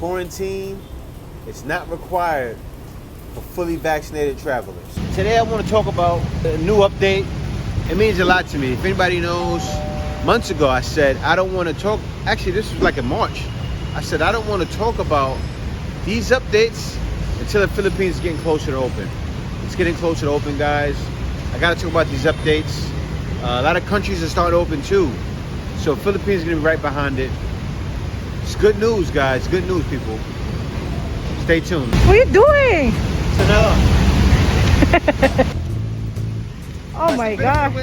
Quarantine is not required for fully vaccinated travelers. Today I want to talk about a new update. It means a lot to me. If anybody knows, months ago I said I don't want to talk, actually this was like in March, I said I don't want to talk about these updates until the Philippines is getting closer to open. It's getting closer to open, guys. I gotta talk about these updates. A lot of countries are starting to open too. So Philippines is gonna be right behind it. It's good news, guys. Good news, people. Stay tuned. What are you doing? Oh my God.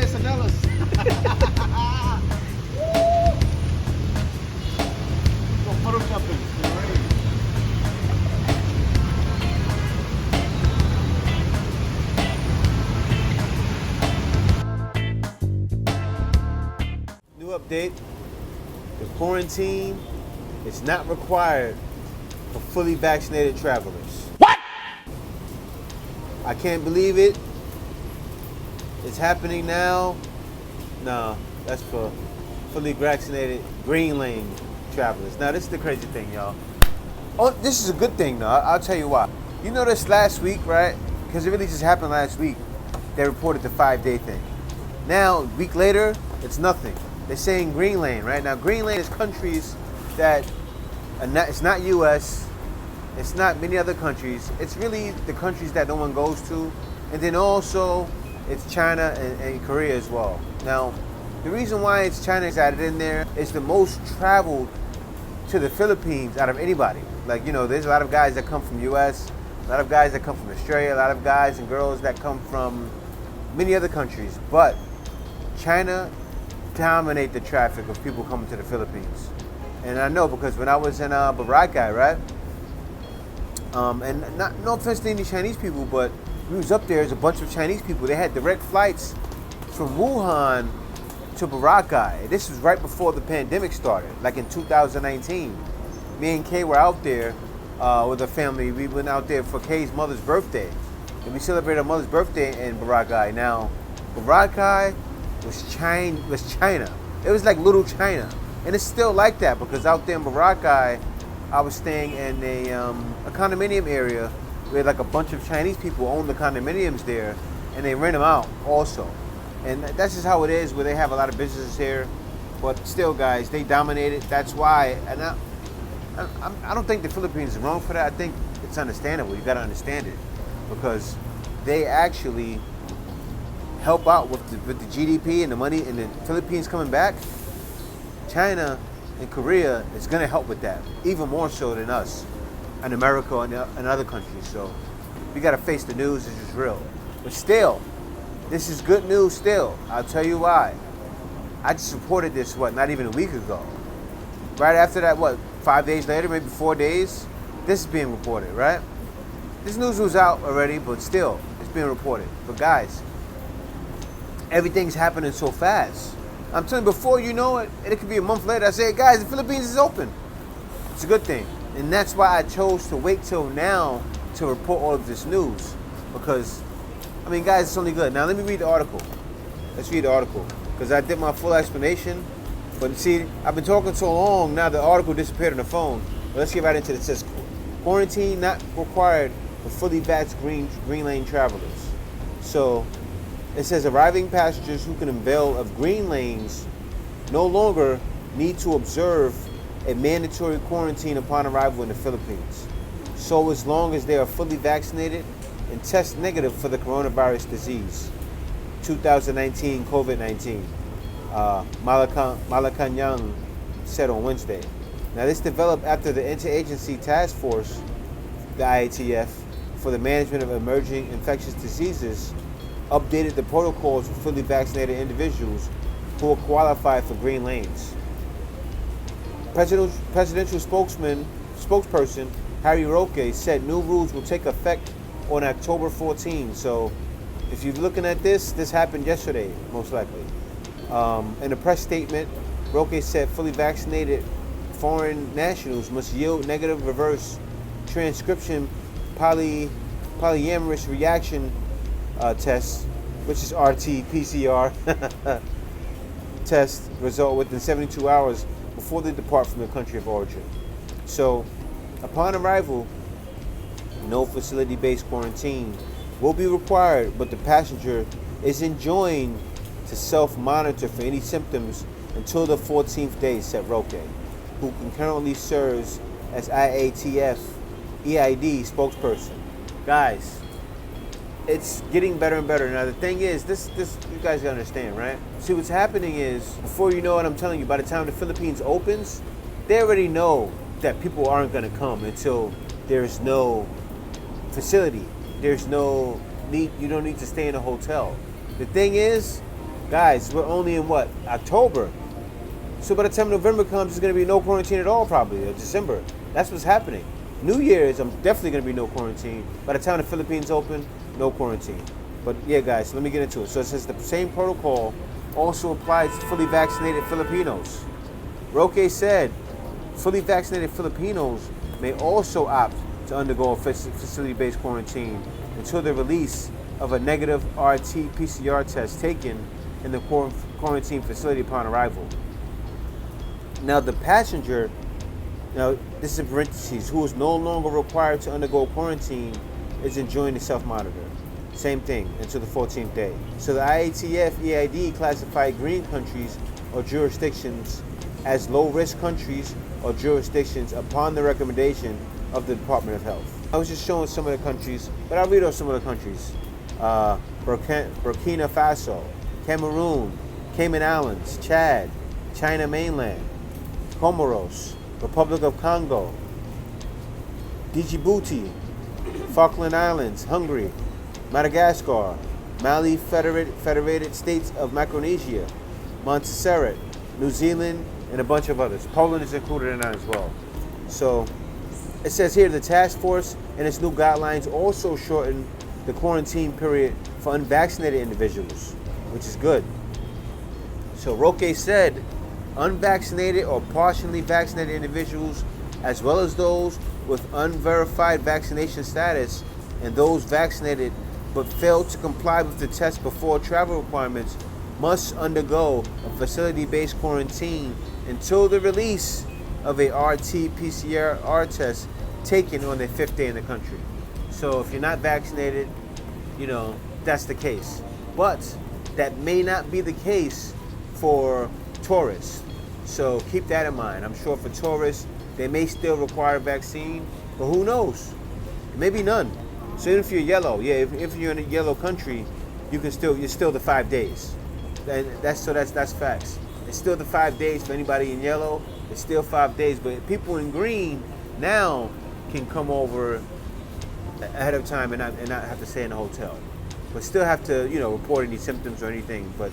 New update. The quarantine is not required for fully vaccinated travelers. What? I can't believe it. It's happening now. No, that's for fully vaccinated green lane travelers. Now this is the crazy thing, y'all. Oh, this is a good thing though. I'll tell you why. You noticed last week, right? Because it really just happened last week. They reported the 5-day thing. Now, a week later, it's nothing. They're saying green lane, right? Now, green lane is countries that, it's not US, it's not many other countries. It's really the countries that no one goes to. And then also, it's China and Korea as well. Now, the reason why it's China is added in there is the most traveled to the Philippines out of anybody. Like, you know, there's a lot of guys that come from US, a lot of guys that come from Australia, a lot of guys and girls that come from many other countries. But China dominate the traffic of people coming to the Philippines. And I know because when I was in Boracay, right? And no offense to any Chinese people, but we was up there, there's a bunch of Chinese people. They had direct flights from Wuhan to Boracay. This was right before the pandemic started, like in 2019. Me and Kay were out there with a family. We went out there for Kay's mother's birthday. And we celebrated her mother's birthday in Boracay. Now, Boracay was China. It was like little China. And it's still like that because out there in Boracay, I was staying in a condominium area where like a bunch of Chinese people own the condominiums there and they rent them out also. And that's just how it is where they have a lot of businesses here. But still, guys, they dominate it. That's why. And I don't think the Philippines is wrong for that. I think it's understandable. You got to understand it because they actually help out with the GDP and the money and the Philippines coming back. China and Korea is going to help with that, even more so than us and America and other countries. So we got to face the news. It's just real. But still, this is good news still. I'll tell you why. I just reported this, not even a week ago. Right after that, 5 days later, maybe 4 days, this is being reported, right? This news was out already, but still, it's being reported. But guys, everything's happening so fast. I'm telling you, before you know it, it could be a month later, I say, guys, the Philippines is open. It's a good thing. And that's why I chose to wait till now to report all of this news. Because, I mean, guys, it's only good. Now, let me read the article. Let's read the article. Because I did my full explanation. But see, I've been talking so long, now the article disappeared on the phone. But let's get right into it. It says, quarantine not required for fully vaxxed green lane travelers. So, it says arriving passengers who can avail of green lanes no longer need to observe a mandatory quarantine upon arrival in the Philippines. So as long as they are fully vaccinated and test negative for the coronavirus disease, 2019 COVID-19, Malacanang said on Wednesday. Now this developed after the Interagency Task Force, the IATF, for the management of emerging infectious diseases updated the protocols for fully vaccinated individuals who will qualify for green lanes. Presidential spokesperson Harry Roque said new rules will take effect on October 14. So if you're looking at this happened yesterday, most likely. In a press statement, Roque said fully vaccinated foreign nationals must yield negative reverse transcription polymerase reaction test, which is RT-PCR test result within 72 hours before they depart from the country of origin. So Upon arrival, no facility-based quarantine will be required, but the passenger is enjoined to self-monitor for any symptoms until the 14th day, said Roque, who concurrently serves as IATF EID spokesperson. Guys, it's getting better and better. Now the thing is, this you guys gotta understand, right? See, what's happening is, before you know what I'm telling you, by the time the Philippines opens, they already know that people aren't gonna come until there's no facility. There's no need, you don't need to stay in a hotel. The thing is, guys, we're only in what? October. So by the time November comes, there's gonna be no quarantine at all, probably, or December. That's what's happening. New Year's, I'm definitely gonna be no quarantine. By the time the Philippines open, no quarantine. But yeah, guys, so let me get into it. So it says the same protocol also applies to fully vaccinated Filipinos. Roque said fully vaccinated Filipinos may also opt to undergo a facility-based quarantine until the release of a negative RT-PCR test taken in the quarantine facility upon arrival. Now the passenger, now this is in parentheses, who is no longer required to undergo quarantine is enjoined to self-monitor. Same thing, until the 14th day. So the IATF EID classified green countries or jurisdictions as low-risk countries or jurisdictions upon the recommendation of the Department of Health. I was just showing some of the countries, but I'll read off some of the countries. Burkina Faso, Cameroon, Cayman Islands, Chad, China Mainland, Comoros, Republic of Congo, Djibouti, Falkland Islands, Hungary, Madagascar, Mali Federated States of Micronesia, Montserrat, New Zealand, and a bunch of others. Poland is included in that as well. So it says here the task force and its new guidelines also shorten the quarantine period for unvaccinated individuals, which is good. So Roque said unvaccinated or partially vaccinated individuals, as well as those with unverified vaccination status and those vaccinated but failed to comply with the test before travel requirements, must undergo a facility-based quarantine until the release of a RT-PCR test taken on their 5th day in the country. So if you're not vaccinated, you know, that's the case. But that may not be the case for tourists. So keep that in mind. I'm sure for tourists, they may still require a vaccine, but who knows? Maybe none. So even if you're yellow, yeah, if you're in a yellow country, you're still the 5 days. And that's facts. It's still the 5 days for anybody in yellow. It's still 5 days, but people in green now can come over ahead of time and not have to stay in a hotel, but still have to, you know, report any symptoms or anything. But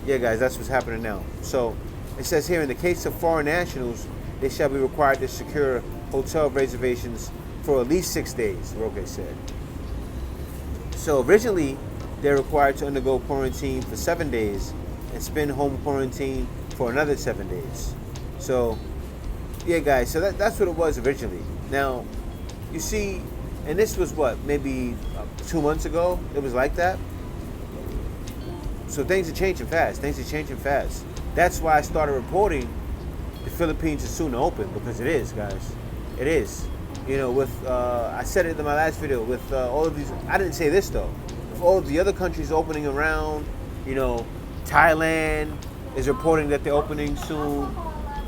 yeah, guys, that's what's happening now. So it says here, in the case of foreign nationals, they shall be required to secure hotel reservations for at least 6 days, Roque said. So originally, they're required to undergo quarantine for 7 days and spend home quarantine for another 7 days. So, yeah, guys, so that's what it was originally. Now, you see, and this was what, maybe 2 months ago, it was like that. So things are changing fast. That's why I started reporting the Philippines is soon to open, because it is, guys. It is. You know, with, I said it in my last video, with all of these, I didn't say this though, with all of the other countries opening around, you know, Thailand is reporting that they're opening soon.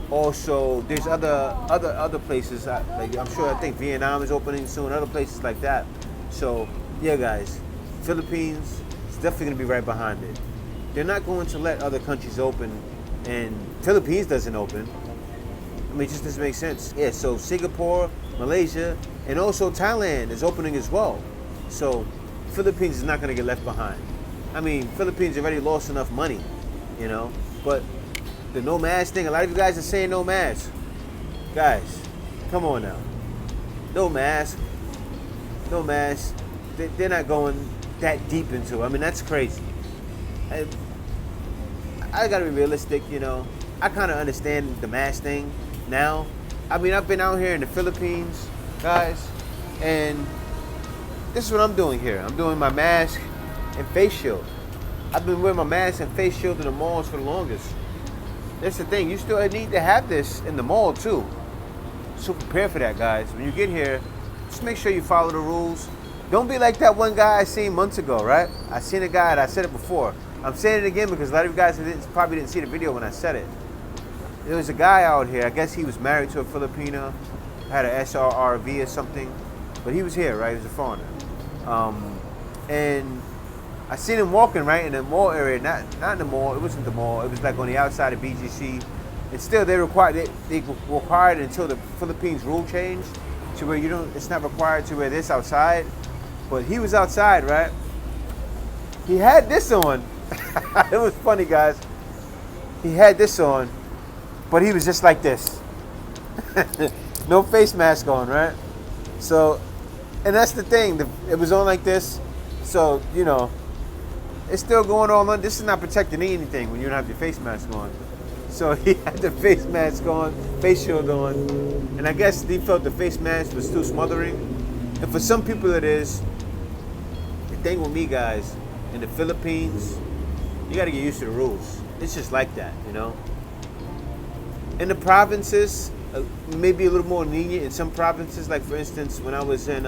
Also, there's other places, like I think Vietnam is opening soon, other places like that. So, yeah, guys, Philippines is definitely going to be right behind it. They're not going to let other countries open and Philippines doesn't open. I mean, it just doesn't make sense. Yeah, so Singapore, Malaysia, and also Thailand is opening as well. So Philippines is not going to get left behind. I mean, Philippines already lost enough money, you know, but the no mask thing, a lot of you guys are saying no mask. Guys, come on now. No mask. They're not going that deep into it. I mean, that's crazy. I gotta be realistic, you know. I kind of understand the mask thing now. I mean, I've been out here in the Philippines, guys, and this is what I'm doing here. I'm doing my mask and face shield. I've been wearing my mask and face shield in the malls for the longest. That's the thing. You still need to have this in the mall too. So prepare for that, guys. When you get here, just make sure you follow the rules. Don't be like that one guy I seen months ago, right? I seen a guy, and I said it before. I'm saying it again because a lot of you guys probably didn't see the video when I said it. There was a guy out here, I guess he was married to a Filipino, had an SRRV or something, but he was here, right? He was a foreigner. And I seen him walking, right, in the mall area, not in the mall, it wasn't the mall, it was like on the outside of BGC. And still they required until the Philippines rule changed to where it's not required to wear this outside. But he was outside, right? He had this on. It was funny, guys. He had this on, but he was just like this. No face mask on, right? So, and that's the thing. It was on like this. So, you know, it's still going on. This is not protecting anything when you don't have your face mask on. So he had the face mask on, face shield on. And I guess he felt the face mask was too smothering. And for some people it is. The thing with me, guys, in the Philippines, you got to get used to the rules. It's just like that, you know. In the provinces, maybe a little more lenient in some provinces. Like for instance, when I was in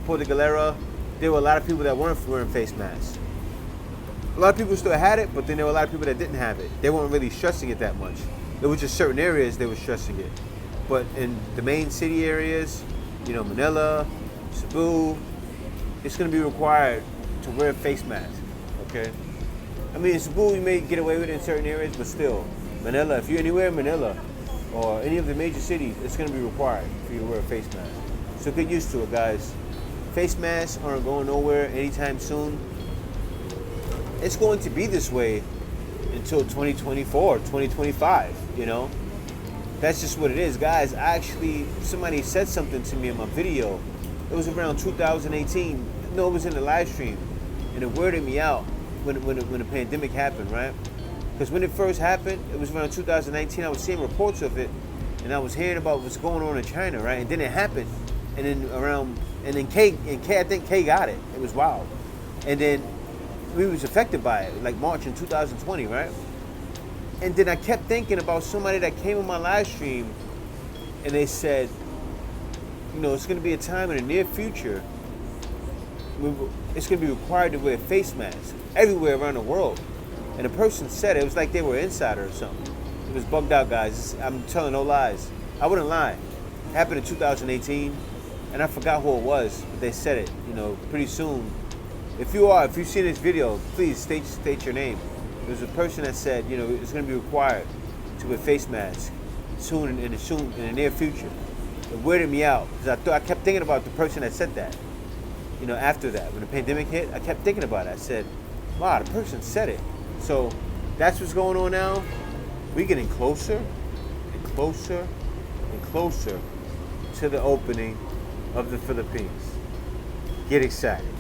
Puerto Galera, there were a lot of people that weren't wearing face masks. A lot of people still had it, but then there were a lot of people that didn't have it. They weren't really stressing it that much. There were just certain areas they were stressing it. But in the main city areas, you know, Manila, Cebu, it's going to be required to wear a face mask, okay? I mean, in Cebu, you may get away with it in certain areas, but still, Manila, if you're anywhere in Manila or any of the major cities, it's going to be required for you to wear a face mask. So get used to it, guys. Face masks aren't going nowhere anytime soon. It's going to be this way until 2024, 2025, you know? That's just what it is, guys. Somebody said something to me in my video. It was around 2018. No, it was in the live stream. And it weirded me out when the pandemic happened, right? Because when it first happened, it was around 2019. I was seeing reports of it, and I was hearing about what's going on in China, right? And then it happened. And then K, I think K got it. It was wild. And then we was affected by it, like March in 2020, right? And then I kept thinking about somebody that came on my live stream, and they said, you know, it's going to be a time in the near future it's going to be required to wear face masks everywhere around the world. And the person said it was like they were an insider or something. It was bugged out, guys. I'm telling no lies. I wouldn't lie. It happened in 2018, and I forgot who it was, but they said it. You know, pretty soon. If you've seen this video, please state your name. There was a person that said, you know, it's going to be required to wear face masks soon in the near future. It weirded me out because I kept thinking about the person that said that. You know, after that, when the pandemic hit, I kept thinking about it. I said, wow, the person said it. So that's what's going on now. We're getting closer and closer and closer to the opening of the Philippines. Get excited.